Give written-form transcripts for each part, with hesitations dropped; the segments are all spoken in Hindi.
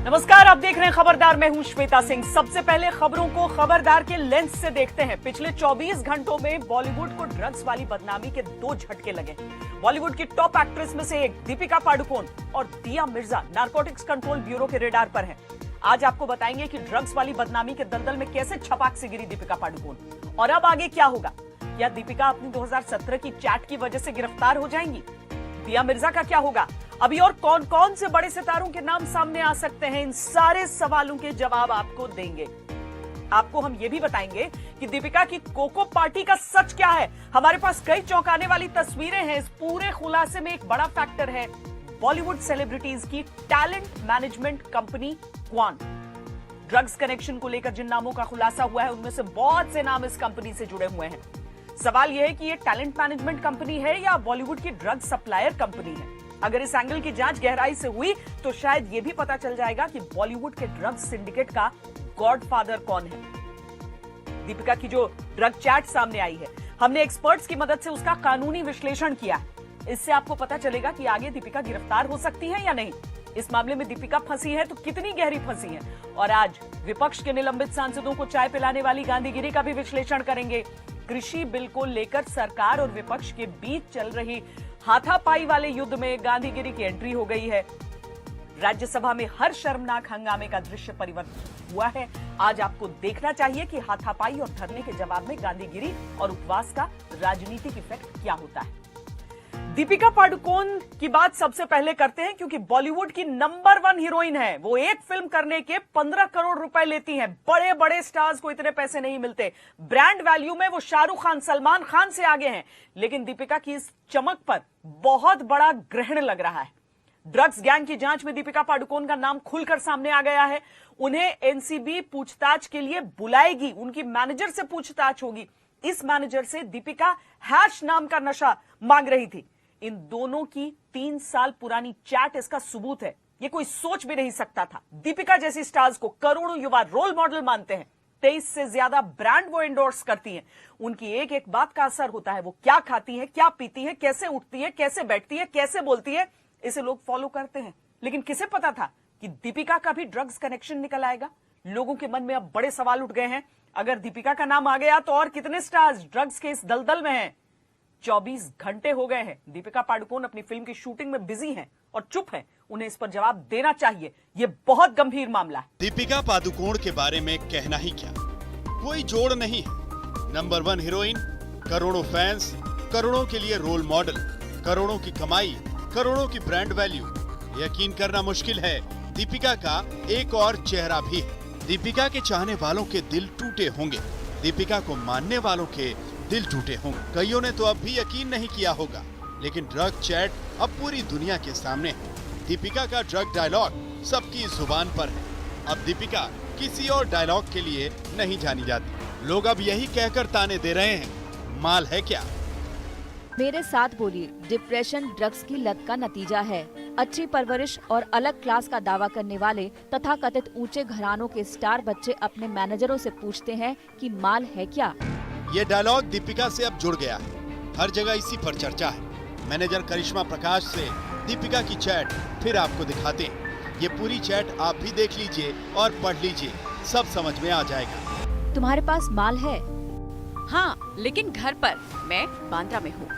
नमस्कार, आप देख रहे हैं खबरदार। मैं हूं श्वेता सिंह। सबसे पहले खबरों को खबरदार के लेंस से देखते हैं। पिछले 24 घंटों में बॉलीवुड को ड्रग्स वाली बदनामी के 2 झटके लगे। बॉलीवुड की टॉप एक्ट्रेस में से एक दीपिका पादुकोण और दिया मिर्जा नारकोटिक्स कंट्रोल ब्यूरो के रेडार पर हैं। आज आपको बताएंगे कि ड्रग्स वाली बदनामी के दलदल में कैसे छपाक से गिरी दीपिका पादुकोण और अब आगे क्या होगा। क्या दीपिका अपनी 2017 की चैट की वजह से गिरफ्तार हो जाएंगी? दिया मिर्जा का क्या होगा? अभी और कौन कौन से बड़े सितारों के नाम सामने आ सकते हैं? इन सारे सवालों के जवाब आपको देंगे। आपको हम ये भी बताएंगे कि दीपिका की कोको पार्टी का सच क्या है। हमारे पास कई चौंकाने वाली तस्वीरें हैं। इस पूरे खुलासे में एक बड़ा फैक्टर है बॉलीवुड सेलिब्रिटीज की talent management company Kwan. Drugs connection को लेकर जिन नामों का खुलासा हुआ है उनमें से बहुत से नाम इस कंपनी से जुड़े हुए हैं। सवाल यह है कि ये टैलेंट मैनेजमेंट कंपनी है या बॉलीवुड की ड्रग सप्लायर कंपनी है। अगर इस एंगल की जांच गहराई से हुई तो शायद यह भी पता चल जाएगा कि बॉलीवुड के ड्रग सिंडिकेट का गॉडफादर कौन है। दीपिका की जो ड्रग चैट सामने आई है, हमने एक्सपर्ट्स की मदद से उसका कानूनी विश्लेषण किया है। इससे आपको पता चलेगा कि आगे दीपिका गिरफ्तार हो सकती है या नहीं। इस मामले में दीपिका फंसी है तो कितनी गहरी फंसी है। और आज विपक्ष के निलंबित सांसदों को चाय पिलाने वाली गांधीगिरी का भी विश्लेषण करेंगे। कृषि बिल को लेकर सरकार और विपक्ष के बीच चल रही हाथापाई वाले युद्ध में गांधीगिरी की एंट्री हो गई है। राज्यसभा में हर शर्मनाक हंगामे का दृश्य परिवर्तन हुआ है। आज आपको देखना चाहिए कि हाथापाई और धरने के जवाब में गांधीगिरी और उपवास का राजनीतिक इफेक्ट क्या होता है। दीपिका पादुकोण की बात सबसे पहले करते हैं क्योंकि बॉलीवुड की नंबर 1 हीरोइन है। वो एक फिल्म करने के 15 करोड़ रुपए लेती हैं। बड़े बड़े स्टार्स को इतने पैसे नहीं मिलते। ब्रांड वैल्यू में वो शाहरुख खान, सलमान खान से आगे हैं। लेकिन दीपिका की इस चमक पर बहुत बड़ा ग्रहण लग रहा है। ड्रग्स गैंग की जांच में दीपिका पादुकोण का नाम खुलकर सामने आ गया है। उन्हें एनसीबी पूछताछ के लिए बुलाएगी। उनकी मैनेजर से पूछताछ होगी। इस मैनेजर से दीपिका हैश नाम का नशा मांग रही थी। इन दोनों की 3 साल पुरानी चैट इसका सबूत है। ये कोई सोच भी नहीं सकता था। दीपिका जैसी स्टार्स को करोड़ों युवा रोल मॉडल मानते हैं। 23 से ज्यादा ब्रांड वो एंडोर्स करती हैं। उनकी एक एक बात का असर होता है। वो क्या खाती है, क्या पीती है, कैसे उठती है, कैसे बैठती है, कैसे बोलती है, इसे लोग फॉलो करते हैं। लेकिन किसे पता था कि दीपिका का भी ड्रग्स कनेक्शन निकल आएगा? लोगों के मन में अब बड़े सवाल उठ गए हैं। अगर दीपिका का नाम आ गया तो और कितने स्टार्स ड्रग्स के इस दलदल में हैं? 24 घंटे हो गए हैं। दीपिका पादुकोण अपनी फिल्म की शूटिंग में बिजी हैं और चुप हैं। उन्हें इस पर जवाब देना चाहिए। ये बहुत गंभीर मामला है। दीपिका पादुकोण के बारे में कहना ही क्या, कोई जोड़ नहीं है। नंबर 1 हीरोइन, करोड़ों फैंस, करोड़ों के लिए रोल मॉडल, करोड़ों की कमाई, करोड़ों की ब्रांड वैल्यू। यकीन करना मुश्किल है, दीपिका का एक और चेहरा भी है। दीपिका के चाहने वालों के दिल टूटे होंगे। दीपिका को मानने वालों के दिल टूटे होंगे। कईयों ने तो अब भी यकीन नहीं किया होगा, लेकिन ड्रग चैट अब पूरी दुनिया के सामने है। दीपिका का ड्रग डायलॉग सबकी जुबान पर है। अब दीपिका किसी और डायलॉग के लिए नहीं जानी जाती। लोग अब यही कहकर ताने दे रहे हैं, माल है क्या? मेरे साथ बोलिए, डिप्रेशन ड्रग्स की लत का नतीजा है। अच्छी परवरिश और अलग क्लास का दावा करने वाले तथा कथित ऊंचे घरानों के स्टार बच्चे अपने मैनेजरों से पूछते हैं कि माल है क्या। ये डायलॉग दीपिका से अब जुड़ गया है। हर जगह इसी पर चर्चा है। मैनेजर करिश्मा प्रकाश से दीपिका की चैट फिर आपको दिखाते हैं। ये पूरी चैट आप भी देख लीजिए और पढ़ लीजिए, सब समझ में आ जाएगा। तुम्हारे पास माल है? हाँ, लेकिन घर पर। मैं बांद्रा में हूँ।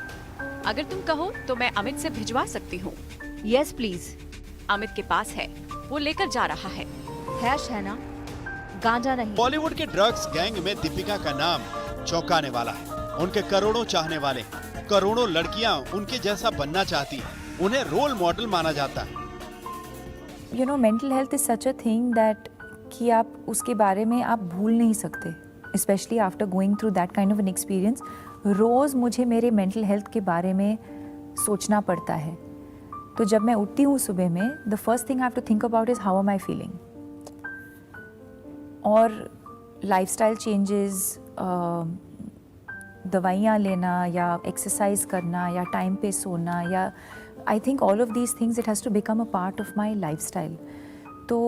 अगर तुम कहो तो मैं अमित से भिजवा सकती हूँ। Yes please. अमित के पास है, वो लेकर जा रहा है। हैश है ना, गांजा नहीं। बॉलीवुड के ड्रग्स गैंग में दीपिका का नाम चौंकाने वाला है। उनके करोड़ों चाहने वाले, करोड़ों लड़कियां उनके जैसा बनना चाहती हैं। उन्हें रोल मॉडल माना जाता है। You know, mental health is such a thing that कि आप उसके बारे में आप भूल नहीं सकते, specially after going through that kind of an experience. रोज़ मुझे मेरे मेंटल हेल्थ के बारे में सोचना पड़ता है। तो जब मैं उठती हूँ सुबह में, the first thing I have to think about is how am I feeling. और लाइफस्टाइल चेंजेस, दवाइयाँ लेना या एक्सरसाइज करना या टाइम पे सोना, या I think all of these things it has to become a part of my lifestyle. तो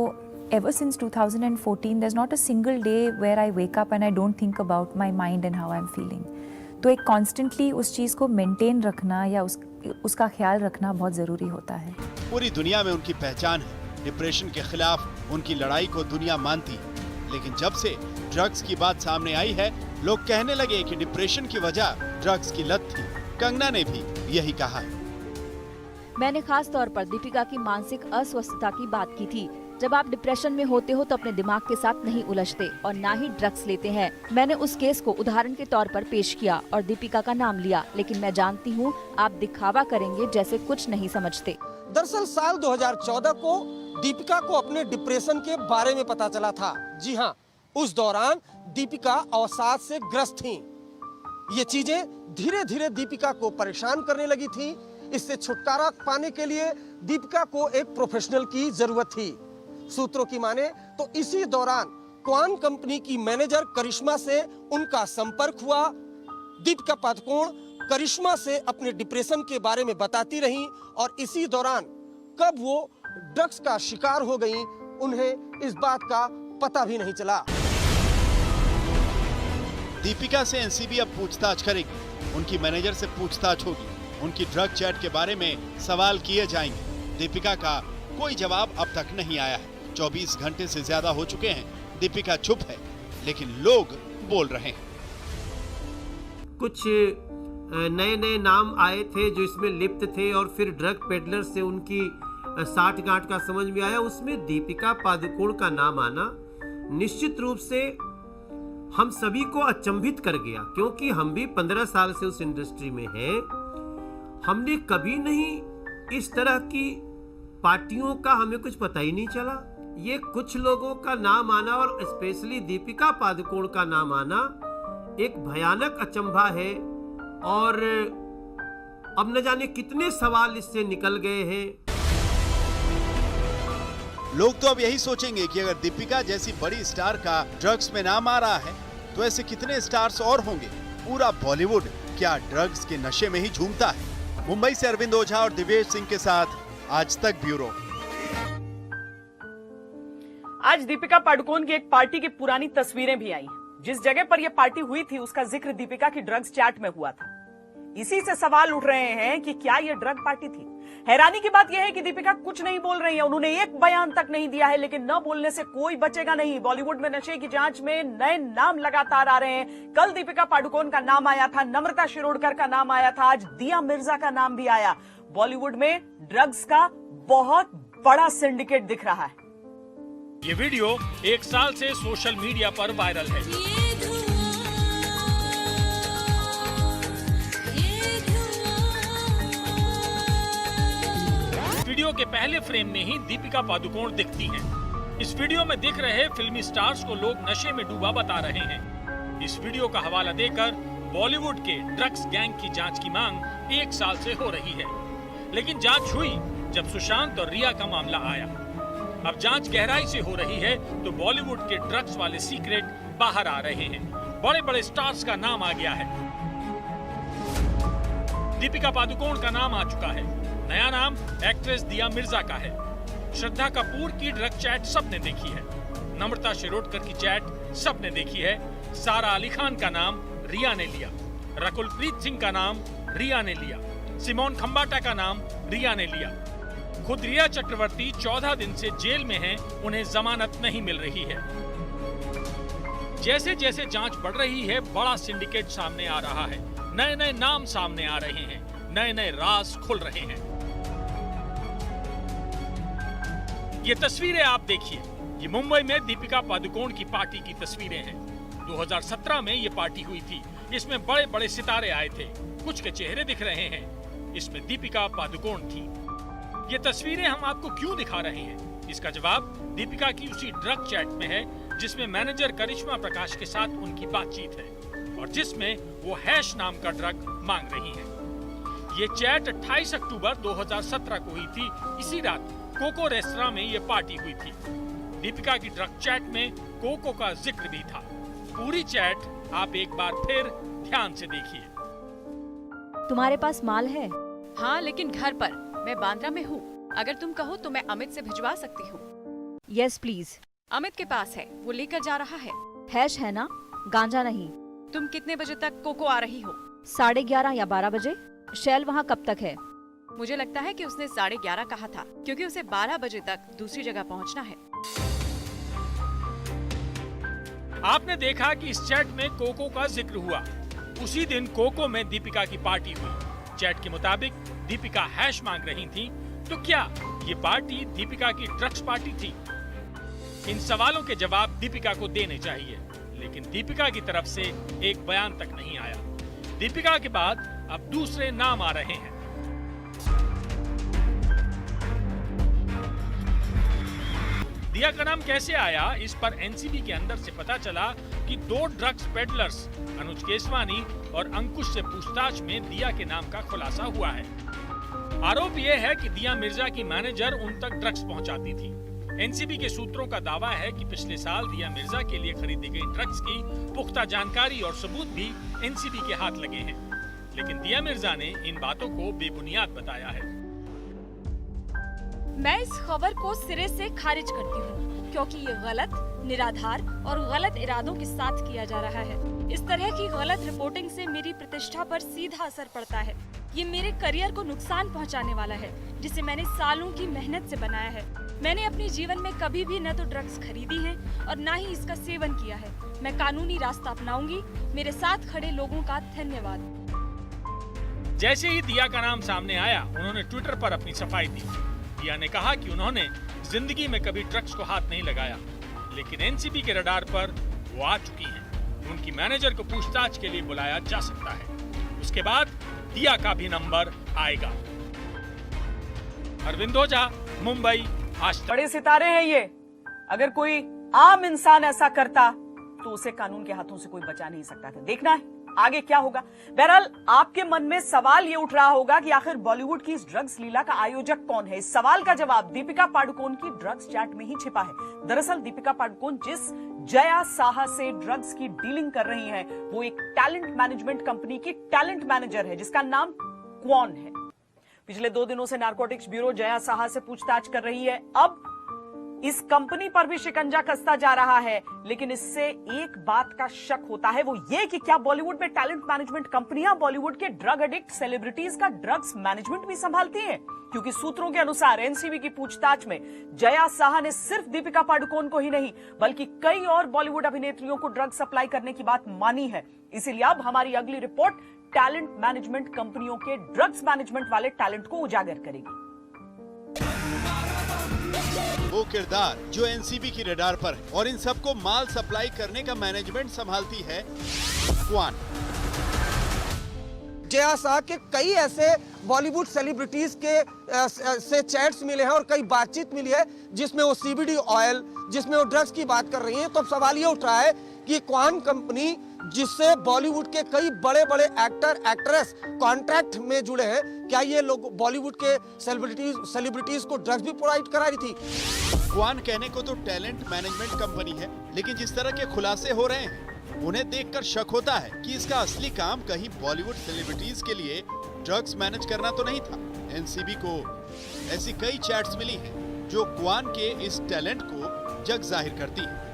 ever since 2014 there's not a single day where I wake up and I don't think about my mind and how I'm feeling. तो एक कॉन्स्टेंटली उस चीज़ को मेंटेन रखना या उसका ख्याल रखना बहुत ज़रूरी होता है। पूरी दुनिया में उनकी पहचान है। डिप्रेशन के खिलाफ उनकी लड़ाई को दुनिया मानती है। लेकिन जब से ड्रग्स की बात सामने आई है, लोग कहने लगे कि डिप्रेशन की वजह ड्रग्स की लत थी। कंगना ने भी यही कहा है। मैंने खास तौर पर दीपिका की मानसिक अस्वस्थता की बात की थी। जब आप डिप्रेशन में होते हो तो अपने दिमाग के साथ नहीं उलझते और ना ही ड्रग्स लेते हैं। मैंने उस केस को उदाहरण के तौर पर पेश किया और दीपिका का नाम लिया, लेकिन मैं जानती हूँ आप दिखावा करेंगे जैसे कुछ नहीं समझते। दरअसल साल 2014 को दीपिका को अपने डिप्रेशन के बारे में पता चला था। जी हाँ, उस दौरान दीपिका अवसाद से ग्रस्त थीं। ये चीजें धीरे धीरे दीपिका को परेशान करने लगी थी। इससे छुटकारा पाने के लिए दीपिका को एक प्रोफेशनल की जरूरत थी। सूत्रों की माने तो इसी दौरान क्वान कंपनी की मैनेजर करिश्मा से उनका संपर्क हुआ। दीपिका पादुकोण करिश्मा से अपने डिप्रेशन के बारे में बताती रहीं और इसी दौरान कब वो ड्रग्स का शिकार हो गईं, उन्हें इस बात का पता भी नहीं चला। दीपिका से एनसीबी अब पूछताछ करेगी। उनकी मैनेजर से पूछताछ होगी। उनकी ड्रग चैट के बारे में सवाल किए जाएंगे। दीपिका का कोई जवाब अब तक नहीं आया है। 24 घंटे से ज्यादा हो चुके हैं। दीपिका चुप है, लेकिन लोग बोल रहे हैं। कुछ नए नए नाम आए थे जो इसमें लिप्त थे और फिर ड्रग पेडलर से उनकी साठगांठ का समझ में आया। उसमें दीपिका पादुकोण का नाम आना निश्चित रूप से हम सभी को अचंभित कर गया, क्योंकि हम भी 15 साल से उस इंडस्ट्री में हैं। हमने कभी नहीं इस तरह की पार्टियों का हमें कुछ पता ही नहीं चला। ये कुछ लोगों का नाम आना और स्पेशली दीपिका पादुकोण का नाम आना एक भयानक अचंभा है और अब न जाने कितने सवाल इससे निकल गए हैं। लोग तो अब यही सोचेंगे कि अगर दीपिका जैसी बड़ी स्टार का ड्रग्स में नाम आ रहा है तो ऐसे कितने स्टार्स और होंगे। पूरा बॉलीवुड क्या ड्रग्स के नशे में ही झूमता है। मुंबई से अरविंद ओझा और दिव्येश सिंह के साथ आज तक ब्यूरो। आज दीपिका पादुकोण की एक पार्टी की पुरानी तस्वीरें भी आई। जिस जगह पर यह पार्टी हुई थी उसका जिक्र दीपिका की ड्रग्स चैट में हुआ था। इसी से सवाल उठ रहे हैं कि क्या यह ड्रग पार्टी थी। हैरानी की बात यह है कि दीपिका कुछ नहीं बोल रही है। उन्होंने एक बयान तक नहीं दिया है, लेकिन न बोलने से कोई बचेगा नहीं। बॉलीवुड में नशे की जांच में नए नाम लगातार आ रहे हैं। कल दीपिका पादुकोण का नाम आया था, नम्रता शिरोडकर का नाम आया था, आज दिया मिर्जा का नाम भी आया। बॉलीवुड में ड्रग्स का बहुत बड़ा सिंडिकेट दिख रहा है। ये वीडियो 1 साल से सोशल मीडिया पर वायरल है। वीडियो के पहले फ्रेम में ही दीपिका पादुकोण दिखती हैं। इस वीडियो में दिख रहे फिल्मी स्टार्स को लोग नशे में डूबा बता रहे हैं। इस वीडियो का हवाला देकर बॉलीवुड के ड्रग्स गैंग की जांच की मांग 1 साल से हो रही है, लेकिन जांच हुई जब सुशांत और रिया का मामला आया। अब जांच गहराई से हो रही है तो बॉलीवुड के ड्रग्स वाले सीक्रेट बाहर आ रहे हैं। बड़े बड़े स्टार्स का नाम आ गया है। दीपिका पादुकोण का नाम आ चुका है। नया नाम एक्ट्रेस दिया मिर्जा का है। श्रद्धा कपूर की ड्रग चैट सबने देखी है। नम्रता शिरोडकर की चैट सबने देखी है। सारा अली खान का नाम रिया ने लिया। रकुलप्रीत सिंह का नाम रिया ने लिया। सिमोन खंबाटा का नाम रिया ने लिया। खुद रिया चक्रवर्ती 14 दिन से जेल में हैं, उन्हें जमानत नहीं मिल रही है। जैसे जैसे जांच बढ़ रही है, बड़ा सिंडिकेट सामने आ रहा है। नए नए नाम सामने आ रहे हैं, नए नए राज खुल रहे हैं। ये तस्वीरें आप देखिए, ये मुंबई में दीपिका पादुकोण की पार्टी की तस्वीरें हैं। 2017 में ये पार्टी हुई थी। इसमें बड़े बड़े सितारे आए थे। कुछ के चेहरे दिख रहे हैं। इसमें दीपिका पादुकोण थी। ये तस्वीरें हम आपको क्यों दिखा रहे हैं, इसका जवाब दीपिका की उसी ड्रग चैट में है जिसमें मैनेजर करिश्मा प्रकाश के साथ उनकी बातचीत है और जिसमें वो हैश नाम का ड्रग मांग रही है। ये चैट 28 अक्टूबर 2017 को हुई थी। इसी रात कोको रेस्तरां में ये पार्टी हुई थी। दीपिका की ड्रग चैट में कोको का जिक्र भी था। पूरी चैट आप एक बार फिर ध्यान से देखिए। तुम्हारे पास माल है? हाँ, लेकिन घर पर। मैं बांद्रा में हूँ। अगर तुम कहो तो मैं अमित से भिजवा सकती हूँ। Yes please. अमित के पास है, वो लेकर जा रहा है। हैश है ना, गांजा नहीं। तुम कितने बजे तक कोको आ रही हो? 11:30 या 12 बजे। शैल वहाँ कब तक है? मुझे लगता है कि उसने 11:30 कहा था, क्योंकि उसे 12 बजे तक दूसरी जगह पहुँचना है। आपने देखा कि इस चैट में कोको का जिक्र हुआ। उसी दिन कोको में दीपिका की पार्टी हुई। चैट के मुताबिक दीपिका हैश मांग रही थी, तो क्या ये पार्टी दीपिका की ड्रग्स पार्टी थी? इन सवालों के जवाब दीपिका को देने चाहिए, लेकिन दीपिका की तरफ से एक बयान तक नहीं आया। दीपिका के बाद अब दूसरे नाम आ रहे हैं। दिया का नाम कैसे आया, इस पर एनसीबी के अंदर से पता चला कि 2 ड्रग्स पेडलर्स अनुज केसवानी और अंकुश से पूछताछ में दिया के नाम का खुलासा हुआ है। आरोप यह है कि दिया मिर्जा की मैनेजर उन तक ड्रग्स पहुंचाती थी। एनसीबी के सूत्रों का दावा है कि पिछले साल दिया मिर्जा के लिए खरीदी गई ड्रग्स की पुख्ता जानकारी और सबूत भी एनसीबी के हाथ लगे हैं, लेकिन दिया मिर्जा ने इन बातों को बेबुनियाद बताया है। मैं इस खबर को सिरे से खारिज करती हूँ, क्योंकि ये गलत, निराधार और गलत इरादों के साथ किया जा रहा है। इस तरह की गलत रिपोर्टिंग से मेरी प्रतिष्ठा पर सीधा असर पड़ता है। ये मेरे करियर को नुकसान पहुँचाने वाला है, जिसे मैंने सालों की मेहनत से बनाया है। मैंने अपने जीवन में कभी भी न तो ड्रग्स खरीदी है और न ही इसका सेवन किया है। मैं कानूनी रास्ता अपनाऊंगी। मेरे साथ खड़े लोगों का धन्यवाद। जैसे ही दिया का नाम सामने आया, उन्होंने ट्विटर पर अपनी सफाई दी। दिया ने कहा कि उन्होंने जिंदगी में कभी ड्रग्स को हाथ नहीं लगाया, लेकिन एनसीबी के रडार पर वो आ चुकी हैं। उनकी मैनेजर को पूछताछ के लिए बुलाया जा सकता है। उसके बाद दिया का भी नंबर आएगा। अरविंद ओझा, मुंबई, आज तक। बड़े सितारे हैं ये। अगर कोई आम इंसान ऐसा करता तो उसे कानून के हाथों से कोई बचा नहीं सकता था। देखना है आगे क्या होगा। बहरहाल आपके मन में सवाल ये उठ रहा होगा कि आखिर बॉलीवुड की इस ड्रग्स लीला का आयोजक कौन है। इस सवाल का जवाब दीपिका पादुकोण की ड्रग्स चैट में ही छिपा है। दरअसल दीपिका पादुकोण जिस जया साहा से ड्रग्स की डीलिंग कर रही हैं, वो एक टैलेंट मैनेजमेंट कंपनी की टैलेंट मैनेजर है, जिसका नाम क्वान है। पिछले 2 दिनों से नारकोटिक्स ब्यूरो जया साहा से पूछताछ कर रही है। अब इस कंपनी पर भी शिकंजा कसता जा रहा है, लेकिन इससे एक बात का शक होता है, वो ये कि क्या बॉलीवुड में टैलेंट मैनेजमेंट कंपनियां बॉलीवुड के ड्रग एडिक्ट सेलिब्रिटीज का ड्रग्स मैनेजमेंट भी संभालती हैं? क्योंकि सूत्रों के अनुसार एनसीबी की पूछताछ में जया साहा ने सिर्फ दीपिका पादुकोण को ही नहीं, बल्कि कई और बॉलीवुड अभिनेत्रियों को ड्रग सप्लाई करने की बात मानी है। इसीलिए अब हमारी अगली रिपोर्ट टैलेंट मैनेजमेंट कंपनियों के ड्रग्स मैनेजमेंट वाले टैलेंट को उजागर करेगी। वो किरदार जो एनसीबी की रडार पर है और इन सबको माल सप्लाई करने का मैनेजमेंट संभालती है, क्वान। जया साह के कई ऐसे बॉलीवुड सेलिब्रिटीज के से चैट्स मिले हैं और कई बातचीत मिली है, जिसमें वो सीबीडी ऑयल, जिसमें वो ड्रग्स की बात कर रही हैं। तो अब सवाल ये उठ रहा है कि क्वान कंपनी, जिससे बॉलीवुड के कई बड़े बड़े एक्टर एक्ट्रेस कॉन्ट्रैक्ट में जुड़े हैं, क्या ये लोग बॉलीवुड के सेलिब्रिटीज को ड्रग्स भी प्रोवाइड करा रही थी? क्वान कहने को तो टैलेंट मैनेजमेंट कंपनी है, लेकिन जिस तरह के खुलासे हो रहे हैं, उन्हें देखकर शक होता है कि इसका असली काम कहीं बॉलीवुड सेलिब्रिटीज के लिए ड्रग्स मैनेज करना तो नहीं था। एनसीबी को ऐसी कई चैट्स मिली हैं जो क्वान के इस टैलेंट को जग जाहिर करती है।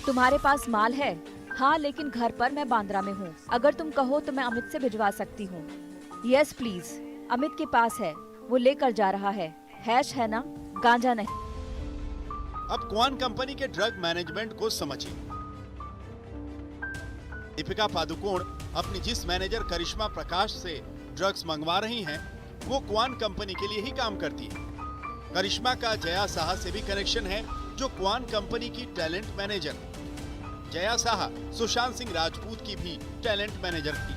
तुम्हारे पास माल है? हाँ, लेकिन घर पर मैं बांद्रा में हूँ। अगर तुम कहो तो मैं अमित से भिजवा सकती हूँ। यस प्लीज, अमित के पास है, वो लेकर जा रहा है। हैश है ना, गांजा नहीं। अब क्वान कंपनी के ड्रग मैनेजमेंट को समझिए। दीपिका पादुकोण अपनी जिस मैनेजर करिश्मा प्रकाश से ड्रग्स मंगवा रही हैं, वो क्वान कंपनी के लिए ही काम करती है। करिश्मा का जया साहा से भी कनेक्शन है, जो क्वान कंपनी की टैलेंट मैनेजर। जया साहा सुशांत सिंह राजपूत की भी टैलेंट मैनेजर थी।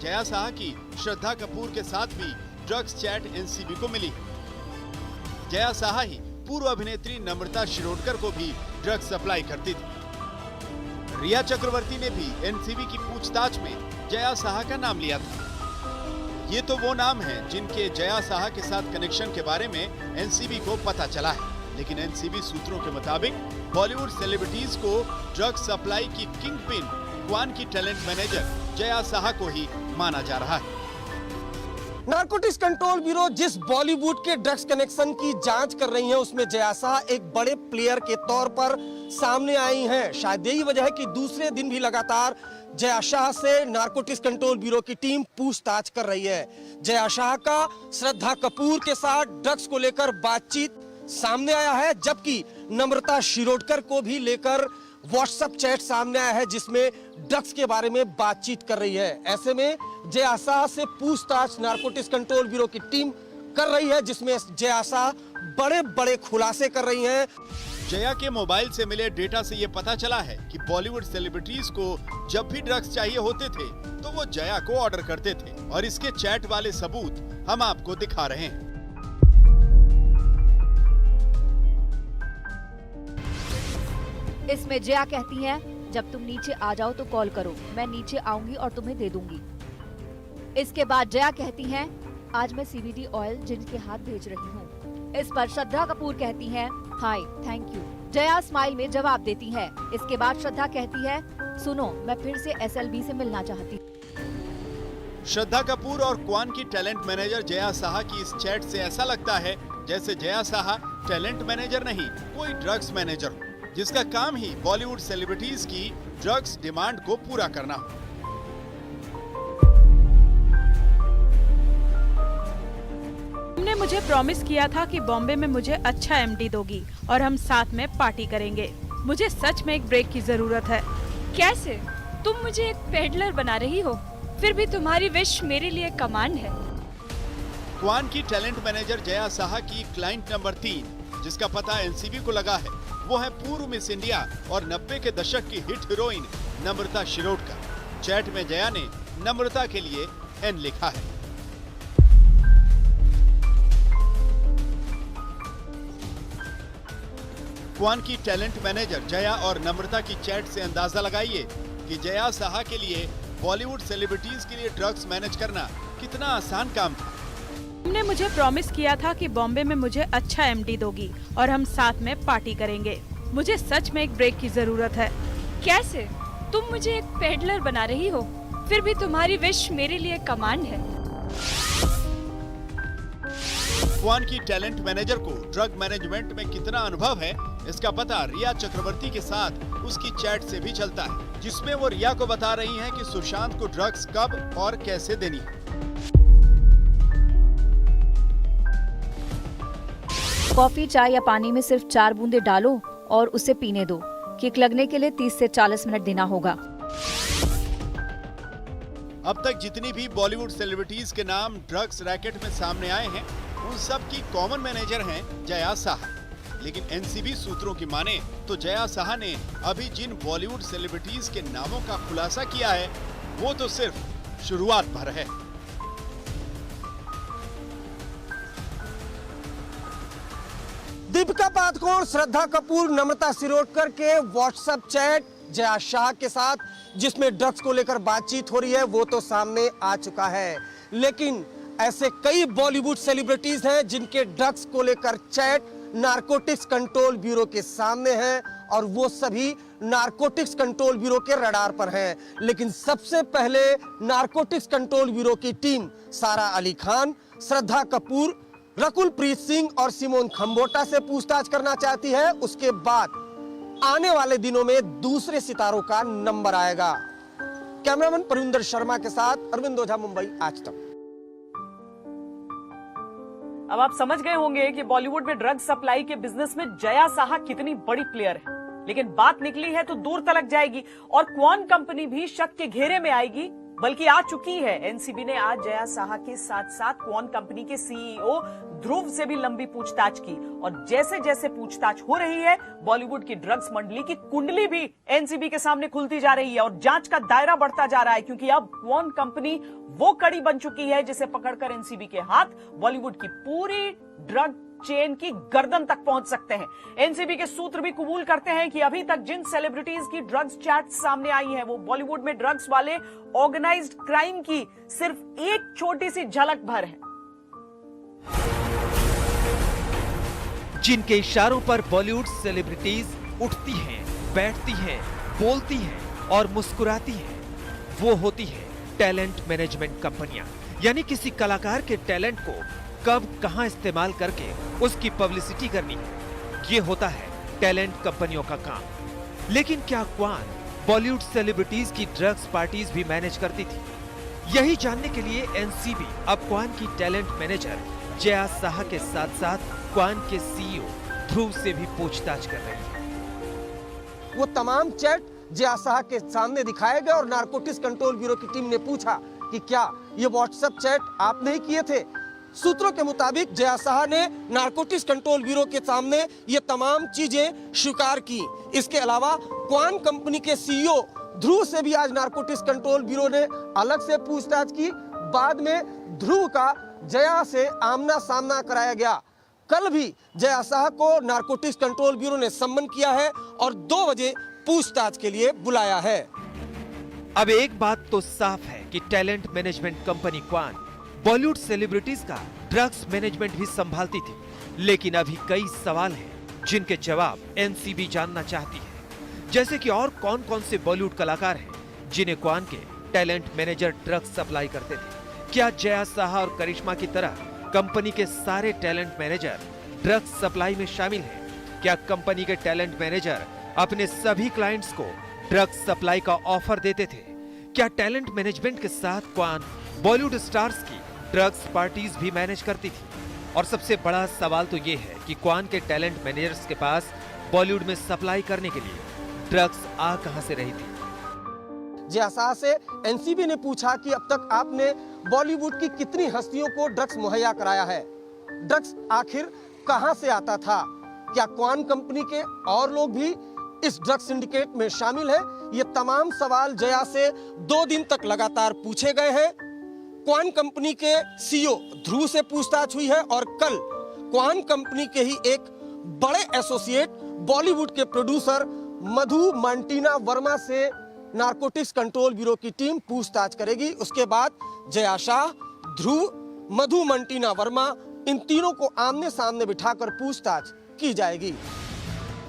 जया साहा की श्रद्धा कपूर के साथ भी ड्रग्स चैट एनसीबी को मिली है। जया साहा ही पूर्व अभिनेत्री नम्रता शिरोडकर को भी ड्रग्स सप्लाई करती थी। रिया चक्रवर्ती ने भी एनसीबी की पूछताछ में जया साहा का नाम लिया था। ये तो वो नाम हैं जिनके जया साहा के साथ कनेक्शन के बारे में एनसीबी को पता चला है, लेकिन एनसीबी सूत्रों के मुताबिक बॉलीवुड सेलिब्रिटीज को ड्रग्स सप्लाई की किंग पिन क्वान की टैलेंट मैनेजर जया साहा को ही माना जा रहा है। नारकोटिक्स कंट्रोल ब्यूरो जिस बॉलीवुड के ड्रग्स कनेक्शन की जांच कर रही है, उसमें जया साहा एक बड़े प्लेयर के तौर पर सामने आई हैं। शायद यही वजह है कि दूसरे दिन भी लगातार जया शाह से नारकोटिक्स कंट्रोल ब्यूरो की टीम पूछताछ कर रही है। जया शाह का श्रद्धा कपूर के साथ ड्रग्स को लेकर बातचीत सामने आया है, जबकि नम्रता शिरोडकर को भी लेकर व्हाट्सएप चैट सामने आया है जिसमें ड्रग्स के बारे में बातचीत कर रही है। ऐसे में जया शाह से पूछताछ नारकोटिक्स कंट्रोल ब्यूरो की टीम कर रही है, जिसमें जया शाह बड़े बड़े खुलासे कर रही हैं। जया के मोबाइल से मिले डेटा से ये पता चला है कि बॉलीवुड सेलिब्रिटीज को जब भी ड्रग्स चाहिए होते थे तो वो जया को ऑर्डर करते थे और इसके चैट वाले सबूत हम आपको दिखा रहे हैं। इसमें जया कहती है, जब तुम नीचे आ जाओ तो कॉल करो, मैं नीचे आऊंगी और तुम्हें दे दूंगी। इसके बाद जया कहती है, आज मैं CBD ऑयल जिनके हाथ भेज रही हूँ। इस पर श्रद्धा कपूर कहती है, hi thank you. Jaya smile में जवाब देती है। इसके बाद श्रद्धा कहती है, सुनो मैं फिर से SLB से मिलना चाहती हूँ। श्रद्धा कपूर और क्वान की टैलेंट मैनेजर जया शाह की इस चैट से ऐसा लगता है जैसे जया शाह टैलेंट मैनेजर नहीं, कोई ड्रग्स मैनेजर हो, जिसका काम ही बॉलीवुड सेलिब्रिटीज की ड्रग्स डिमांड को पूरा करना हो। तुमने मुझे प्रॉमिस किया था कि बॉम्बे में मुझे अच्छा MD दोगी और हम साथ में पार्टी करेंगे। मुझे सच में एक ब्रेक की जरूरत है। कैसे? तुम मुझे एक पेडलर बना रही हो, फिर भी तुम्हारी विश मेरे लिए कमांड है। क्वान की टैलेंट मैनेजर जया शाह की क्लाइंट नंबर 3, जिसका पता NCB को लगा है, वो है पूर्व मिस इंडिया और 90 के दशक की हिट हीरोइन नम्रता शिरोडकर। चैट में जया ने नम्रता के लिए N लिखा है। क्वान की टैलेंट मैनेजर जया और नम्रता की चैट से अंदाजा लगाइए कि जया शाह के लिए बॉलीवुड सेलिब्रिटीज के लिए ड्रग्स मैनेज करना कितना आसान काम था। तुमने मुझे प्रॉमिस किया था कि बॉम्बे में मुझे अच्छा MD दोगी और हम साथ में पार्टी करेंगे। मुझे सच में एक ब्रेक की जरूरत है। कैसे? तुम मुझे एक पेडलर बना रही हो, फिर भी तुम्हारी विश मेरे लिए कमांड है। क्वान की टैलेंट मैनेजर को ड्रग मैनेजमेंट में कितना अनुभव है, इसका पता रिया चक्रवर्ती के साथ उसकी चैट से भी चलता है, जिसमें वो रिया को बता रही हैं कि सुशांत को ड्रग्स कब और कैसे देनी है। कॉफी, चाय या पानी में सिर्फ 4 बूंदे डालो और उसे पीने दो। किक लगने के लिए 30 से 40 मिनट देना होगा। अब तक जितनी भी बॉलीवुड सेलिब्रिटीज के नाम ड्रग्स रैकेट में सामने आए हैं, उन सब की कॉमन मैनेजर हैं जया शाह। लेकिन NCB सूत्रों की माने तो जया शाह ने अभी जिन बॉलीवुड सेलिब्रिटीज के नामों का खुलासा किया है, वो तो सिर्फ शुरुआत भर है। दीपिका पादुकोण, श्रद्धा कपूर, नम्रता शिरोडकर के व्हाट्सएप चैट जया शाह के साथ जिसमें ड्रग्स को लेकर बातचीत हो रही है, वो तो सामने आ चुका है। लेकिन ऐसे कई बॉलीवुड सेलिब्रिटीज हैं जिनके ड्रग्स को लेकर चैट नारकोटिक्स कंट्रोल ब्यूरो के सामने है और वो सभी नारकोटिक्स कंट्रोल ब्यूरो के रडार पर हैं। लेकिन सबसे पहले नारकोटिक्स कंट्रोल ब्यूरो की टीम सारा अली खान, श्रद्धा कपूर, रकुल प्रीत सिंह और सिमोन खंबोटा से पूछताछ करना चाहती है। उसके बाद आने वाले दिनों में दूसरे सितारों का नंबर आएगा। कैमरामैन परिंदर शर्मा के साथ अरविंद ओझा, मुंबई आज तक। अब आप समझ गए होंगे कि बॉलीवुड में ड्रग सप्लाई के बिजनेस में जया शाह कितनी बड़ी प्लेयर है। लेकिन बात निकली है तो दूर तलक जाएगी और क्वान कंपनी भी शक के घेरे में आएगी, बल्कि आ चुकी है। NCB ने आज जया शाह के साथ साथ क्वान कंपनी के CEO ध्रुव से भी लंबी पूछताछ की और जैसे जैसे पूछताछ हो रही है, बॉलीवुड की ड्रग्स मंडली की कुंडली भी NCB के सामने खुलती जा रही है और जांच का दायरा बढ़ता जा रहा है, क्योंकि अब क्वान कंपनी वो कड़ी बन चुकी है जिसे पकड़कर NCB के हाथ बॉलीवुड की पूरी ड्रग चेन की गर्दन तक पहुंच सकते हैं। NCB के सूत्र भी कबूल करते हैं कि अभी तक जिन सेलिब्रिटीज की ड्रग्स चैट सामने आई है, वो बॉलीवुड में ड्रग्स वाले ऑर्गेनाइज्ड क्राइम की सिर्फ एक छोटी सी झलक भर है। जिनके इशारों पर बॉलीवुड सेलिब्रिटीज उठती हैं, बैठती हैं, बोलती हैं और मुस्कुराती हैं, वो होती है टैलेंट मैनेजमेंट कंपनियां। यानी किसी कलाकार के टैलेंट को कब कहां इस्तेमाल करके उसकी पब्लिसिटी करनी है, ये होता है टैलेंट कंपनियों का काम। लेकिन क्या क्वान बॉलीवुड सेलिब्रिटीज की ड्रग्स पार्टीज भी मैनेज करती थी? यही जानने के लिए NCB अब क्वान की टैलेंट मैनेजर जया शाह के साथ साथ क्वान के सीईओ ध्रुव से भी पूछताछ कर रही है। वो तमाम चैट जया शाह के सामने दिखाए गए और नारकोटिक्स कंट्रोल ब्यूरो की टीम ने पूछा कि क्या ये व्हाट्सएप चैट आपने ही किए थे। सूत्रों के मुताबिक जया शाह ने नारकोटिक्स कंट्रोल ब्यूरो के सामने ये तमाम चीजें स्वीकार की। इसके अलावा क्वान कंपनी के सीईओ ध्रुव से भी आज नारकोटिक्स कंट्रोल ब्यूरो ने अलग से पूछताछ की। बाद में ध्रुव का जया से आमना सामना कराया गया। कल भी जया शाह को नारकोटिक्स कंट्रोल ब्यूरो ने सम्मन किया है और 2 बजे पूछताछ के लिए बुलाया है। अब एक बात तो साफ है कि talent management company Kwan Bollywood celebrities का ड्रग्स मैनेजमेंट भी संभालती थी, लेकिन अभी कई सवाल हैं जिनके जवाब एनसीबी जानना चाहती है। जैसे कि और कौन कौन से बॉलीवुड कलाकार हैं जिन्हें क्वान के टैलेंट मैनेजर ड्रग्स सप्लाई करते थे। क्या जया शाह और करिश्मा की तरह कंपनी के सारे टैलेंट मैनेजर ड्रग्स सप्लाई में शामिल हैं? क्या कंपनी के टैलेंट मैनेजर अपने सभी क्लाइंट्स को ड्रग्स सप्लाई का ऑफर देते थे? क्या टैलेंट मैनेजमेंट के साथ क्वान बॉलीवुड स्टार्स की ड्रग्स पार्टीज भी मैनेज करती थी? और सबसे बड़ा सवाल तो ये है कि क्वान के टैलेंट मैनेजर्स के पास बॉलीवुड में सप्लाई करने के लिए ड्रग्स आ कहां से रही थी? जया शाह से एनसीबी ने पूछा कि अब तक आपने बॉलीवुड की कितनी हस्तियों को ड्रग्स मुहैया कराया है, ड्रग्स आखिर कहां से आता था, क्या क्वान कंपनी के और लोग भी इस ड्रग्स सिंडिकेट में शामिल हैं? ये तमाम सवाल जया से 2 दिन तक लगातार पूछे गए हैं। क्वान कंपनी के सीईओ ध्रुव से पूछताछ हुई है और कल क्वान कंपनी के ही एक बड़े एसोसिएट बॉलीवुड के प्रोड्यूसर मधु मंटीना वर्मा से नारकोटिक्स कंट्रोल ब्यूरो की टीम पूछताछ करेगी। उसके बाद जया शाह, ध्रुव, मधु मंटीना वर्मा, इन तीनों को आमने सामने बिठाकर पूछताछ की जाएगी।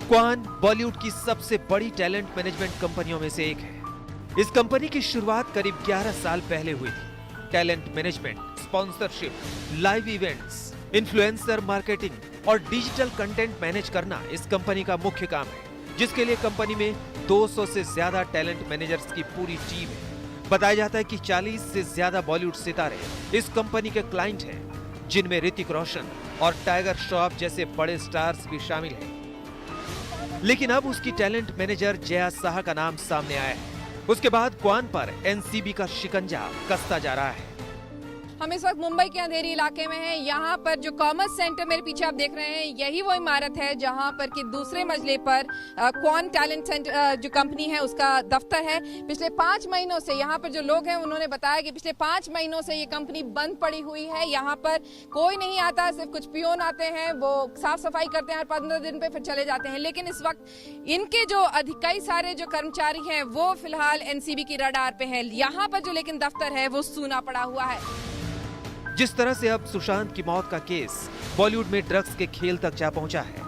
क्वान बॉलीवुड की सबसे बड़ी टैलेंट मैनेजमेंट कंपनियों में से एक है। इस कंपनी की शुरुआत करीब 11 साल पहले हुई थी। Talent management, sponsorship, live events, influencer marketing और डिजिटल कंटेंट मैनेज करना इस कंपनी का मुख्य काम है, जिसके लिए कंपनी में 200 से ज्यादा टैलेंट मैनेजर्स की पूरी टीम है। बताया जाता है कि 40 से ज्यादा बॉलीवुड सितारे इस कंपनी के क्लाइंट हैं, जिनमें ऋतिक रोशन और टाइगर श्रॉफ जैसे बड़े स्टार्स भी शामिल हैं। लेकिन अब उसकी टैलेंट मैनेजर जया शाह का नाम सामने आया है। उसके बाद क्वान पर एनसीबी का शिकंजा कसता जा रहा है। हम इस वक्त मुंबई के अंधेरी इलाके में हैं। यहाँ पर जो कॉमर्स सेंटर मेरे पीछे आप देख रहे हैं, यही वो इमारत है जहाँ पर कि दूसरे मंजिले पर क्वान टैलेंट सेंटर जो कंपनी है उसका दफ्तर है। पिछले 5 महीनों से यहाँ पर जो लोग हैं उन्होंने बताया कि पिछले 5 महीनों से ये कंपनी बंद पड़ी हुई है। यहाँ पर कोई नहीं आता, सिर्फ कुछ पियोन आते हैं, वो साफ सफाई करते हैं और 15 दिन पे फिर चले जाते हैं। लेकिन इस वक्त इनके जो कई सारे जो कर्मचारी हैं वो फिलहाल एनसीबी की रडार पे हैं। यहाँ पर जो लेकिन दफ्तर है वो सूना पड़ा हुआ है। जिस तरह से अब सुशांत की मौत का केस बॉलीवुड में ड्रग्स के खेल तक जा पहुंचा है,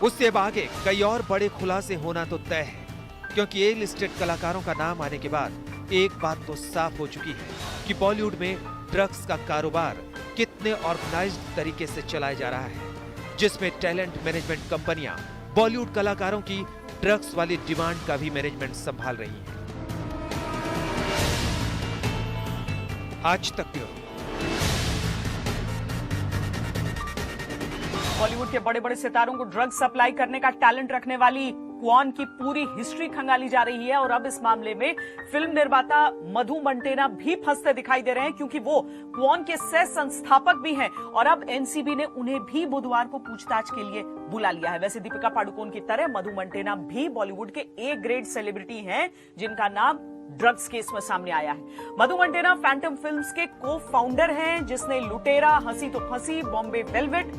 उससे अब आगे कई और बड़े खुलासे होना तो तय है, क्योंकि ए लिस्टेड कलाकारों का नाम आने के बाद एक बात तो साफ हो चुकी है कि बॉलीवुड में ड्रग्स का कारोबार कितने ऑर्गेनाइज्ड तरीके से चलाया जा रहा है, जिसमें टैलेंट मैनेजमेंट कंपनियां बॉलीवुड कलाकारों की ड्रग्स वाली डिमांड का भी मैनेजमेंट संभाल रही है। आज तक ब्यूरो। बॉलीवुड के बड़े बड़े सितारों को ड्रग्स सप्लाई करने का टैलेंट रखने वाली क्वान की पूरी हिस्ट्री खंगाली जा रही है और अब इस मामले में फिल्म निर्माता मधु मंटेना भी फंसते दिखाई दे रहे हैं, क्योंकि वो क्वान के सह संस्थापक भी हैं और अब एनसीबी ने उन्हें भी बुधवार को पूछताछ के लिए बुला लिया है। वैसे दीपिका पादुकोण की तरह मधु मंटेना भी बॉलीवुड के ए ग्रेड सेलिब्रिटी हैं, जिनका नाम ड्रग्स केस में सामने आया है। मधु मंटेना फैंटम फिल्म्स के को फाउंडर हैं, जिसने लुटेरा, हंसी तो फंसी, बॉम्बे वेलवेट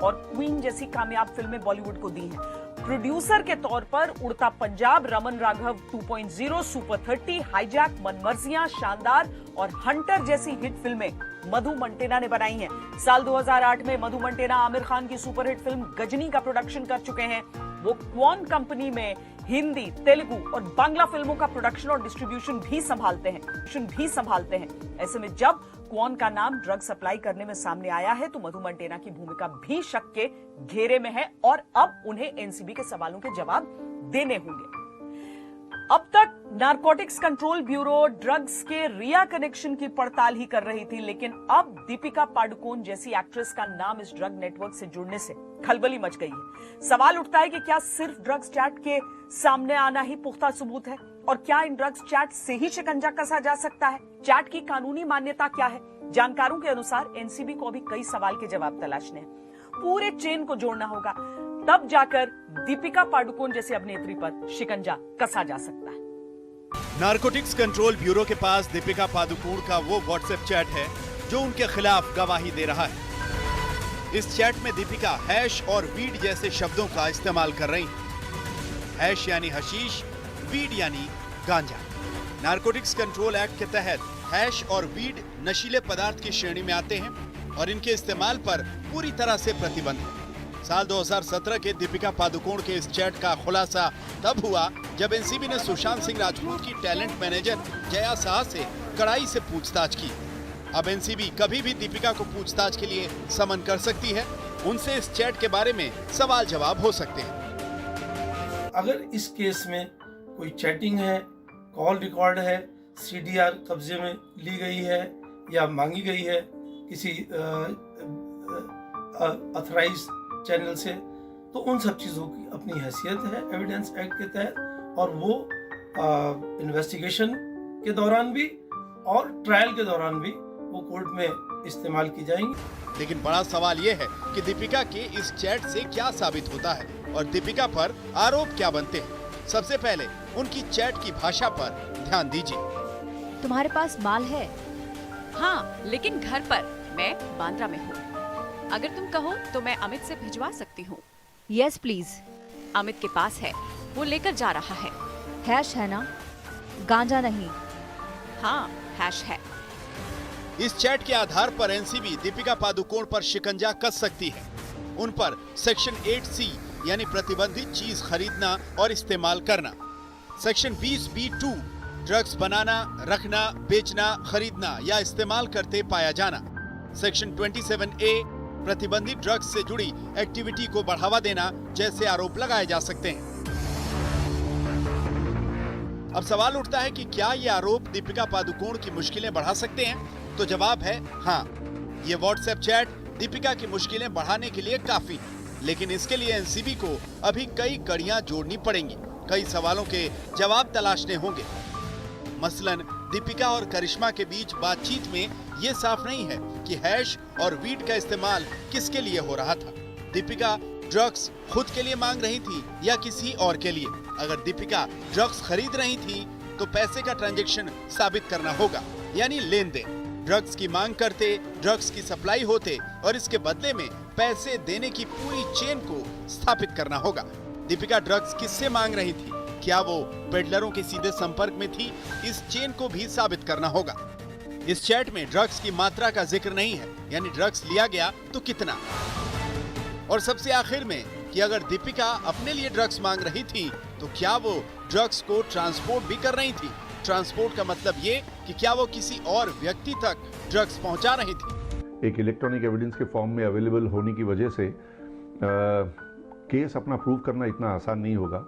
और क्वीन जैसी कामयाब फिल्में बॉलीवुड को दी हैं। प्रोड्यूसर के तौर पर उड़ता पंजाब, रमन राघव 2.0, सुपर 30, हाईजैक, मनमर्जियां, शानदार और हंटर जैसी हिट फिल्में मधु मंटेना ने बनाई हैं। साल 2008 में मधु मंटेना आमिर खान की सुपरहिट फिल्म गजनी का प्रोडक्शन कर चुके हैं। वो क्वान कंपनी में हिंदी, तेलुगु और बांग्ला फिल्मों का प्रोडक्शन और डिस्ट्रीब्यूशन भी संभालते हैं। ऐसे में जब क्वान का नाम ड्रग सप्लाई करने में सामने आया है तो मधु मंटेना की भूमिका भी शक के घेरे में है और अब उन्हें एनसीबी के सवालों के जवाब देने होंगे। अब तक नारकोटिक्स कंट्रोल ब्यूरो ड्रग्स के रिया कनेक्शन की पड़ताल ही कर रही थी, लेकिन अब दीपिका पादुकोण जैसी एक्ट्रेस का नाम इस ड्रग नेटवर्क से जुड़ने से खलबली मच गई है। सवाल उठता है कि क्या सिर्फ ड्रग्स चैट के सामने आना ही पुख्ता सबूत है, और क्या इन ड्रग्स चैट से ही शिकंजा कसा जा सकता है? चैट की कानूनी मान्यता क्या है? जानकारों के अनुसार एनसीबी को अभी कई सवाल के जवाब तलाशने हैं। पूरे चेन को जोड़ना होगा, तब जाकर दीपिका पादुकोण जैसी अभिनेत्री पर शिकंजा कसा जा सकता है। नारकोटिक्स कंट्रोल ब्यूरो के पास दीपिका पादुकोण का वो व्हाट्सएप चैट है जो उनके खिलाफ गवाही दे रहा है। इस चैट में दीपिका हैश और वीड जैसे शब्दों का इस्तेमाल कर रही है। हैश यानी हशीश, वीड यानी गांजा। नारकोटिक्स कंट्रोल एक्ट के तहत हैश और वीड नशीले पदार्थ की श्रेणी में आते हैं और इनके इस्तेमाल पर पूरी तरह से प्रतिबंध है। साल 2017 के दीपिका पादुकोण के इस चैट का खुलासा तब हुआ जब एनसीबी ने सुशांत सिंह राजपूत की टैलेंट मैनेजर जया शाह से कड़ाई से पूछताछ की। अब एनसीबी कभी भी दीपिका को पूछताछ के लिए समन कर सकती है। उनसे इस चैट के बारे में सवाल जवाब हो सकते हैं। अगर इस केस में कोई चैटिंग है, कॉल रिकॉर्ड है, सीडीआर कब्जे में ली गई है या मांगी गई है किसी ऑथराइज चैनल से, तो उन सब चीज़ों की अपनी हैसियत है एविडेंस एक्ट के तहत, और वो इन्वेस्टिगेशन के दौरान भी और ट्रायल के दौरान भी वो कोर्ट में इस्तेमाल की जाएंगी। लेकिन बड़ा सवाल ये है कि दीपिका के इस चैट से क्या साबित होता है और दीपिका पर आरोप क्या बनते हैं। सबसे पहले उनकी चैट की भाषा पर ध्यान दीजिए। तुम्हारे पास माल है? हाँ, लेकिन घर पर। मैं बांद्रा में हूँ। अगर तुम कहो तो मैं अमित से भिजवा सकती हूँ। Yes please. अमित के पास है, वो लेकर जा रहा है। हैश है ना, गांजा नहीं? हाँ, हैश है। इस चैट के आधार पर एनसीबी दीपिका पादुकोण पर शिकंजा कस सकती है। उन पर सेक्शन 8C यानी प्रतिबंधित चीज खरीदना और इस्तेमाल करना, सेक्शन 20B2 ड्रग्स बनाना, रखना, बेचना, खरीदना या इस्तेमाल करते पाया जाना, सेक्शन 27A प्रतिबंधित ड्रग्स से जुड़ी एक्टिविटी को बढ़ावा देना जैसे आरोप लगाए जा सकते हैं। अब सवाल उठता है कि क्या ये आरोप दीपिका पादुकोण की मुश्किलें बढ़ा सकते हैं? तो जवाब है हाँ। ये व्हाट्सएप चैट दीपिका की मुश्किलें बढ़ाने के लिए काफी, लेकिन इसके लिए एनसीबी को अभी कई कड़ियां जोड़नी पड़ेंगी। कई सवालों के जवाब तलाशने होंगे। मसलन दीपिका और करिश्मा के बीच बातचीत में ये साफ नहीं है कि हैश और वीड का इस्तेमाल किसके लिए हो रहा था। दीपिका ड्रग्स खुद के लिए मांग रही थी या किसी और के लिए? अगर दीपिका ड्रग्स खरीद रही थी तो पैसे का ट्रांजैक्शन साबित करना होगा, यानी लेन देन। ड्रग्स की मांग करते, ड्रग्स की सप्लाई होते और इसके बदले में पैसे देने की पूरी चेन को स्थापित करना होगा। दीपिका ड्रग्स किससे मांग रही थी? क्या वो पेडलरों के सीधे संपर्क में थी? इस चेन को भी साबित करना होगा। इस चैट में ड्रग्स की मात्रा का जिक्र नहीं है, यानी ड्रग्स लिया गया तो कितना। और सबसे आखिर में कि अगर दीपिका अपने लिए ड्रग्स मांग रही थी तो क्या वो ड्रग्स को ट्रांसपोर्ट भी कर रही थी? ट्रांसपोर्ट का मतलब ये कि क्या वो किसी और व्यक्ति तक ड्रग्स पहुंचा रही थी? एक इलेक्ट्रॉनिक एविडेंस के फॉर्म में अवेलेबल होने की वजह से केस अपना प्रूव करना इतना आसान नहीं होगा,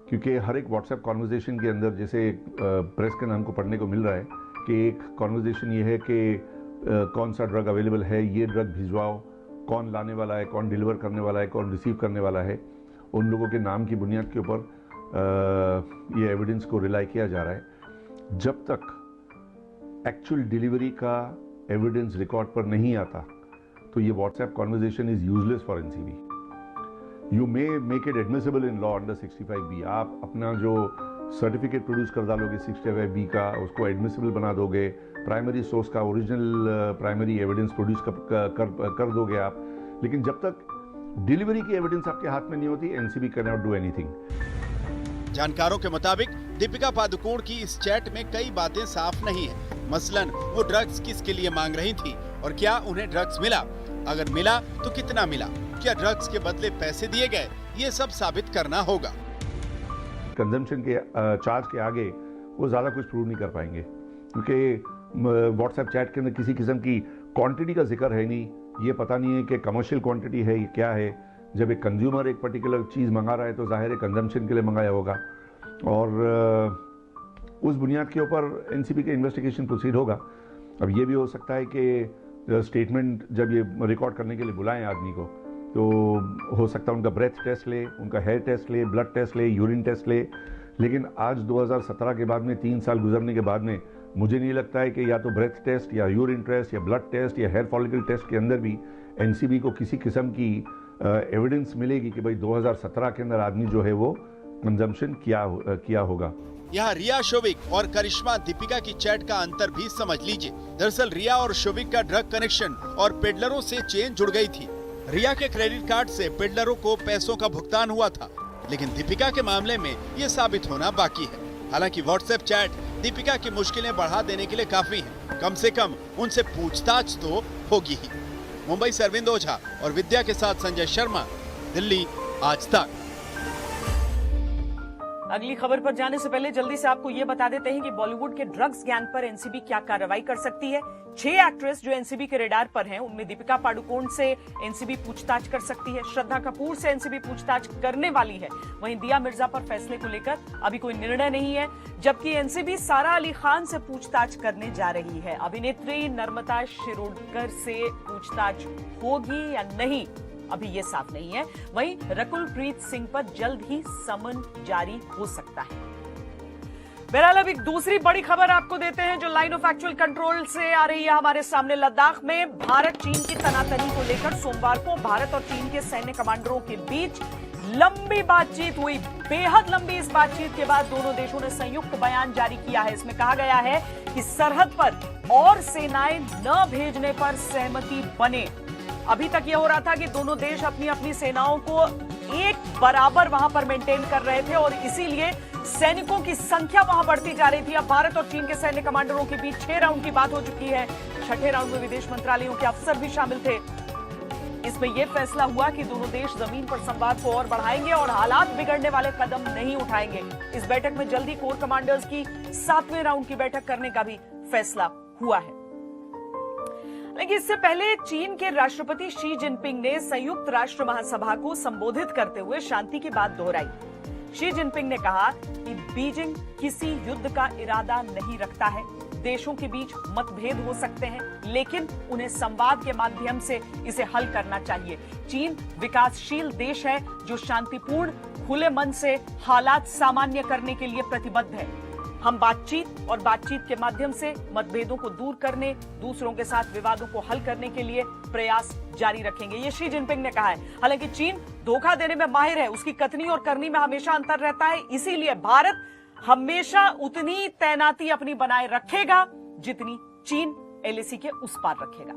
क्योंकि हर एक व्हाट्सएप कॉन्वर्जेशन के अंदर, जैसे प्रेस के नाम को पढ़ने को मिल रहा है कि एक कॉन्वर्जेशन ये है कि कौन सा ड्रग अवेलेबल है, ये ड्रग भिजवाओ, कौन लाने वाला है, कौन डिलीवर करने वाला है, कौन रिसीव करने वाला है। उन लोगों के नाम की बुनियाद के ऊपर ये एविडेंस को रिलाई किया जा रहा है। जब तक एक्चुअल डिलीवरी का एविडेंस रिकॉर्ड पर नहीं आता तो ये WhatsApp conversation is useless for NCB. You may make it admissible in law under 65B। आप अपना जो सर्टिफिकेट प्रोड्यूस कर डालोगे 65B का, उसको एडमिसिबल बना दोगे, प्राइमरी सोर्स का ओरिजिनल प्राइमरी एविडेंस प्रोड्यूस कर दोगे आप, लेकिन जब तक डिलीवरी की एविडेंस आपके हाथ में नहीं होती, NCB can not do anything. जानकारों के मुताबिक दीपिका पादुकोण की इस चैट में कई बातें साफ नहीं है। मसलन वो ड्रग्स किसके लिए मांग रही थी और क्या उन्हें ड्रग्स मिला? अगर मिला तो कितना मिला? क्या ड्रग्स के बदले पैसे दिए गए? ये सब साबित करना होगा। कंजम्पशन के चार्ज के आगे वो ज़्यादा कुछ प्रूव नहीं कर पाएंगे, क्योंकि व्हाट्सएप चैट के अंदर किसी किस्म की क्वांटिटी का जिक्र है नहीं। ये पता नहीं है कि कमर्शियल क्वांटिटी है, ये क्या है। जब एक कंज्यूमर एक पर्टिकुलर चीज़ मंगा रहा है तो जाहिर है कंजम्पशन के लिए मंगाया होगा। और उस बुनियाद के ऊपर एनसीबी का इन्वेस्टिगेशन प्रोसीड होगा। अब ये भी हो सकता है कि स्टेटमेंट जब ये रिकॉर्ड करने के लिए बुलाएं आदमी को, तो हो सकता है उनका ब्रेथ टेस्ट ले, उनका हेयर टेस्ट ले, ब्लड टेस्ट ले, यूरिन टेस्ट ले। लेकिन आज 2017 के बाद में 3 साल गुजरने के बाद में मुझे नहीं लगता है कि या तो ब्रेथ टेस्ट या यूरिन टेस्ट या ब्लड टेस्ट या हेयर फॉलिकल टेस्ट के अंदर भी एनसीबी को किसी किस्म की एविडेंस मिलेगी कि भाई 2017 के अंदर आदमी जो है वो कंजम्पशन किया होगा। यहाँ रिया शोविक और करिश्मा दीपिका की चैट का अंतर भी समझ लीजिए। दरअसल रिया और शोविक का ड्रग कनेक्शन और पेडलरों से चेन जुड़ गई थी। रिया के क्रेडिट कार्ड से पेडलरों को पैसों का भुगतान हुआ था, लेकिन दीपिका के मामले में ये साबित होना बाकी है। हालांकि व्हाट्सएप चैट दीपिका की मुश्किलें बढ़ा देने के लिए काफी है। कम से कम उनसे पूछताछ तो होगी ही। मुंबई से अरविंद ओझा और विद्या के साथ संजय शर्मा, दिल्ली आज तक। अगली खबर पर जाने से पहले जल्दी से आपको ये बता देते हैं कि बॉलीवुड के ड्रग्स गैंग पर एनसीबी क्या कार्रवाई कर सकती है। 6 एक्ट्रेस जो एनसीबी के रेडार पर हैं, उनमें दीपिका पादुकोण से एनसीबी पूछताछ कर सकती है, श्रद्धा कपूर से एनसीबी पूछताछ करने वाली है। वहीं दिया मिर्जा पर फैसले को लेकर अभी कोई निर्णय नहीं है, जबकि एनसीबी सारा अली खान से पूछताछ करने जा रही है। अभिनेत्री नर्मदा शिरोडकर से पूछताछ होगी या नहीं, अभी ये साफ नहीं है। वहीं रकुलप्रीत सिंह पर जल्द ही समन जारी हो सकता है। बहरहाल अब एक दूसरी बड़ी खबर आपको देते हैं जो लाइन ऑफ एक्चुअल कंट्रोल से आ रही है हमारे सामने। लद्दाख में भारत चीन की तनातनी को लेकर सोमवार को भारत और चीन के सैन्य कमांडरों के बीच लंबी बातचीत हुई। बेहद लंबी इस बातचीत के बाद दोनों देशों ने संयुक्त बयान जारी किया है। इसमें कहा गया है कि सरहद पर और सेनाएं न भेजने पर सहमति बने। अभी तक यह हो रहा था कि दोनों देश अपनी अपनी सेनाओं को एक बराबर वहां पर मेंटेन कर रहे थे और इसीलिए सैनिकों की संख्या वहां बढ़ती जा रही थी। अब भारत और चीन के सैन्य कमांडरों के बीच 6 राउंड की बात हो चुकी है। 6ठे राउंड में विदेश मंत्रालयों के अफसर भी शामिल थे। इसमें यह फैसला हुआ कि दोनों देश जमीन पर संवाद को और बढ़ाएंगे और हालात बिगड़ने वाले कदम नहीं उठाएंगे। इस बैठक में जल्दी कोर कमांडर्स की 7वें राउंड की बैठक करने का भी फैसला हुआ है। लेकिन इससे पहले चीन के राष्ट्रपति शी जिनपिंग ने संयुक्त राष्ट्र महासभा को संबोधित करते हुए शांति की बात दोहराई। शी जिनपिंग ने कहा कि बीजिंग किसी युद्ध का इरादा नहीं रखता है। देशों के बीच मतभेद हो सकते हैं, लेकिन उन्हें संवाद के माध्यम से इसे हल करना चाहिए। चीन विकासशील देश है जो शांतिपूर्ण, खुले मन से हालात सामान्य करने के लिए प्रतिबद्ध है। हम बातचीत और बातचीत के माध्यम से मतभेदों को दूर करने, दूसरों के साथ विवादों को हल करने के लिए प्रयास जारी रखेंगे, ये शी जिनपिंग ने कहा है। हालांकि चीन धोखा देने में माहिर है, उसकी कथनी और करनी में हमेशा अंतर रहता है। इसीलिए भारत हमेशा उतनी तैनाती अपनी बनाए रखेगा जितनी चीन एलएसी के उस पार रखेगा।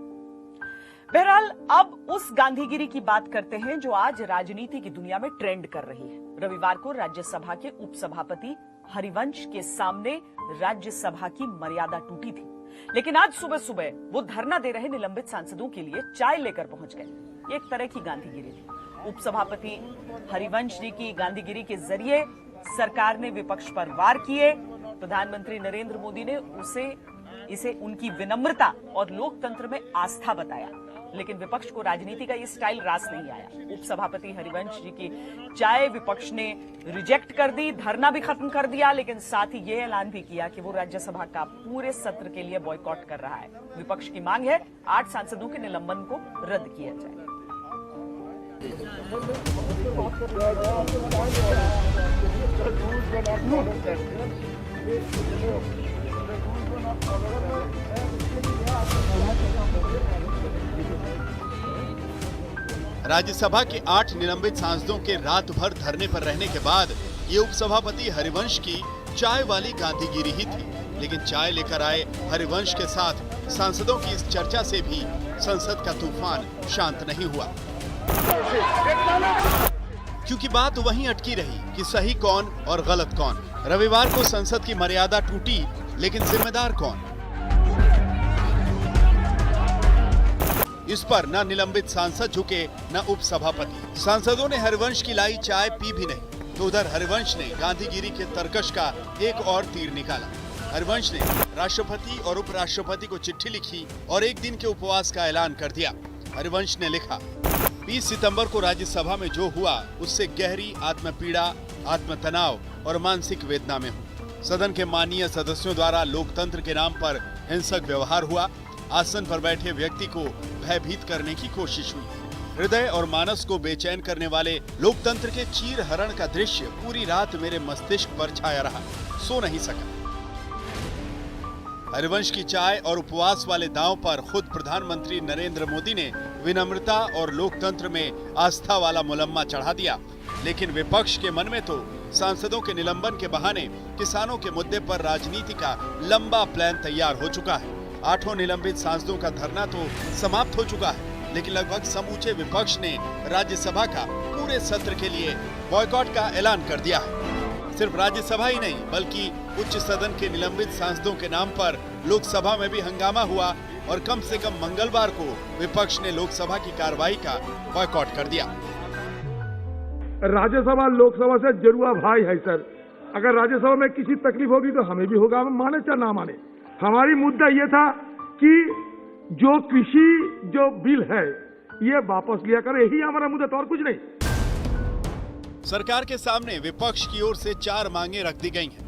बहरहाल अब उस गांधीगिरी की बात करते हैं जो आज राजनीति की दुनिया में ट्रेंड कर रही है। रविवार को राज्यसभा के उपसभापति हरिवंश के सामने राज्यसभा की मर्यादा टूटी थी, लेकिन आज सुबह सुबह वो धरना दे रहे निलंबित सांसदों के लिए चाय लेकर पहुंच गए। एक तरह की गांधीगिरी थी। उपसभापति हरिवंश जी की गांधीगिरी के जरिए सरकार ने विपक्ष पर वार किए। प्रधानमंत्री नरेंद्र मोदी ने इसे उनकी विनम्रता और लोकतंत्र में आस्था बताया, लेकिन विपक्ष को राजनीति का ये स्टाइल रास नहीं आया। उपसभापति हरिवंश जी की चाय विपक्ष ने रिजेक्ट कर दी, धरना भी खत्म कर दिया, लेकिन साथ ही ये ऐलान भी किया कि वो राज्यसभा का पूरे सत्र के लिए बॉयकॉट कर रहा है। विपक्ष की मांग है 8 सांसदों के निलंबन को रद्द किया जाए। राज्यसभा के 8 निलंबित सांसदों के रात भर धरने पर रहने के बाद ये उपसभापति हरिवंश की चाय वाली गांधीगिरी ही थी। लेकिन चाय लेकर आए हरिवंश के साथ सांसदों की इस चर्चा से भी संसद का तूफान शांत नहीं हुआ, क्योंकि बात वहीं अटकी रही कि सही कौन और गलत कौन। रविवार को संसद की मर्यादा टूटी, लेकिन जिम्मेदार कौन? इस पर न निलंबित सांसद झुके न उपसभापति। सांसदों ने हरिवंश की लाई चाय पी भी नहीं, तो उधर हरिवंश ने गांधीगिरी के तर्कश का एक और तीर निकाला। हरिवंश ने राष्ट्रपति और उपराष्ट्रपति को चिट्ठी लिखी और 1 दिन के उपवास का ऐलान कर दिया। हरिवंश ने लिखा, 20 सितंबर को राज्यसभा में जो हुआ उससे गहरी आत्मपीड़ा, आत्मतनाव और मानसिक वेदना में हूँ। सदन के माननीय सदस्यों द्वारा लोकतंत्र के नाम पर हिंसक व्यवहार हुआ। आसन पर बैठे व्यक्ति को भयभीत करने की कोशिश हुई। हृदय और मानस को बेचैन करने वाले लोकतंत्र के चीर हरण का दृश्य पूरी रात मेरे मस्तिष्क पर छाया रहा। सो नहीं सका। हरिवंश की चाय और उपवास वाले दांव पर खुद प्रधानमंत्री नरेंद्र मोदी ने विनम्रता और लोकतंत्र में आस्था वाला मुलम्मा चढ़ा दिया। लेकिन विपक्ष के मन में तो सांसदों के निलंबन के बहाने किसानों के मुद्दे पर राजनीति का लंबा प्लान तैयार हो चुका है। 8 निलंबित सांसदों का धरना तो समाप्त हो चुका है, लेकिन लगभग समूचे विपक्ष ने राज्यसभा का पूरे सत्र के लिए बॉयकॉट का ऐलान कर दिया है। सिर्फ राज्यसभा ही नहीं बल्कि उच्च सदन के निलंबित सांसदों के नाम पर लोकसभा में भी हंगामा हुआ और कम से कम मंगलवार को विपक्ष ने लोकसभा की कार्रवाई का बॉयकॉट कर दिया। राज्यसभा लोकसभा से जुड़ा भाई है सर। अगर राज्यसभा में किसी तकलीफ होगी तो हमें भी होगा, हम माने चाहे ना माने। हमारी मुद्दा ये था कि जो कृषि जो बिल है ये वापस लिया करें, यही हमारा मुद्दा था और कुछ नहीं। सरकार के सामने विपक्ष की ओर से 4 मांगे रख दी गई हैं।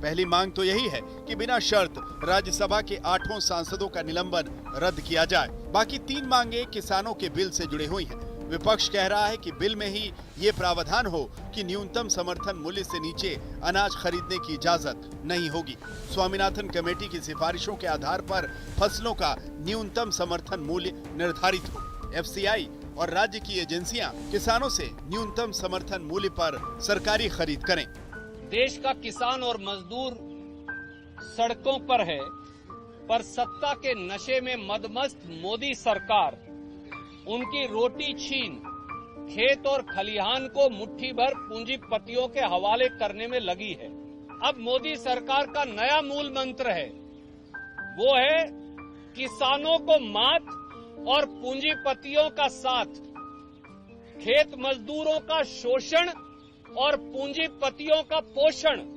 पहली मांग तो यही है कि बिना शर्त राज्यसभा के 8 सांसदों का निलंबन रद्द किया जाए। बाकी 3 मांगे किसानों के बिल से जुड़ी हुई हैं। विपक्ष कह रहा है कि बिल में ही ये प्रावधान हो कि न्यूनतम समर्थन मूल्य से नीचे अनाज खरीदने की इजाजत नहीं होगी। स्वामीनाथन कमेटी की सिफारिशों के आधार पर फसलों का न्यूनतम समर्थन मूल्य निर्धारित हो। FCI और राज्य की एजेंसियां किसानों से न्यूनतम समर्थन मूल्य पर सरकारी खरीद करें। देश का किसान और मजदूर सड़कों पर है, पर सत्ता के नशे में मदमस्त मोदी सरकार उनकी रोटी छीन खेत और खलिहान को मुट्ठी भर पूंजीपतियों के हवाले करने में लगी है। अब मोदी सरकार का नया मूल मंत्र है, वो है किसानों को मात और पूंजीपतियों का साथ। खेत मजदूरों का शोषण और पूंजीपतियों का पोषण।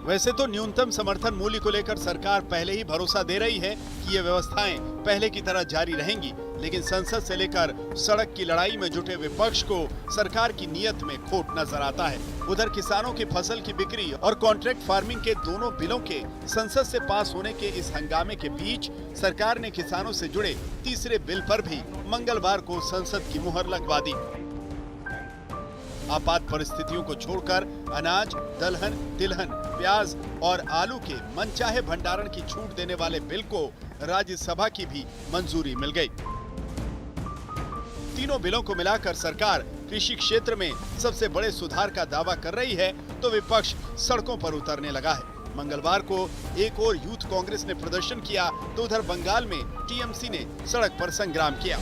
वैसे तो न्यूनतम समर्थन मूल्य को लेकर सरकार पहले ही भरोसा दे रही है कि ये व्यवस्थाएं पहले की तरह जारी रहेंगी, लेकिन संसद से लेकर सड़क की लड़ाई में जुटे विपक्ष को सरकार की नीयत में खोट नजर आता है। उधर किसानों की फसल की बिक्री और कॉन्ट्रैक्ट फार्मिंग के दोनों बिलों के संसद से पास होने के इस हंगामे के बीच सरकार ने किसानों से जुड़े तीसरे बिल पर भी मंगलवार को संसद की मुहर लगवा दी। आपात परिस्थितियों को छोड़कर अनाज, दलहन, तिलहन, प्याज और आलू के मनचाहे भंडारण की छूट देने वाले बिल को राज्यसभा की भी मंजूरी मिल गई। तीनों बिलों को मिलाकर सरकार कृषि क्षेत्र में सबसे बड़े सुधार का दावा कर रही है, तो विपक्ष सड़कों पर उतरने लगा है। मंगलवार को एक और यूथ कांग्रेस ने प्रदर्शन किया, तो उधर बंगाल में TMC ने सड़क पर संग्राम किया।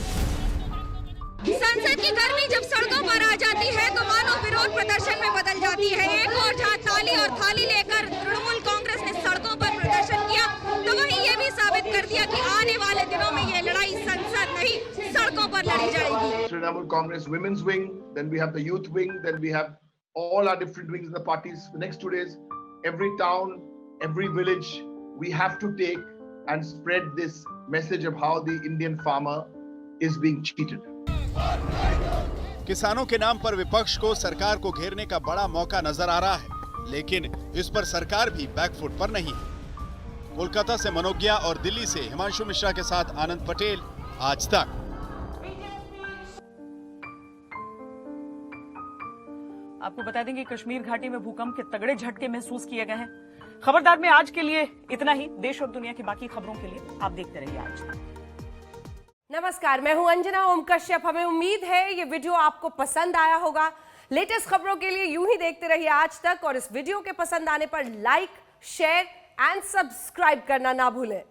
संसद की गर्मी जब सड़कों पर आ जाती है तो मानो विरोध प्रदर्शन में बदल जाती है। एक और जहां ताली और थाली लेकर तृणमूल कांग्रेस ने सड़कों पर प्रदर्शन किया, तो वहीं ये भी साबित कर दिया कि आने वाले दिनों में ये लड़ाई संसद नहीं सड़कों पर लड़ी जाएगी। Trinamool Congress women's wing, then we have the youth wing, then we have all our different wings in the parties. The next 2 days, every town, every village, we have to take and spread this message of how the Indian farmer is being cheated. किसानों के नाम पर विपक्ष को सरकार को घेरने का बड़ा मौका नजर आ रहा है, लेकिन इस पर सरकार भी बैकफुट पर नहीं है। कोलकाता से मनोज ज्ञा और दिल्ली से हिमांशु मिश्रा के साथ आनंद पटेल, आज तक। आपको बता दें कि कश्मीर घाटी में भूकंप के तगड़े झटके महसूस किए गए हैं। खबरदार में आज के लिए इतना ही। देश और दुनिया की बाकी खबरों के लिए आप देखते रहिए आज तक। नमस्कार, मैं हूं अंजना ओम कश्यप। हमें उम्मीद है ये वीडियो आपको पसंद आया होगा। लेटेस्ट खबरों के लिए यूं ही देखते रहिए आज तक, और इस वीडियो के पसंद आने पर लाइक, शेयर एंड सब्सक्राइब करना ना भूलें।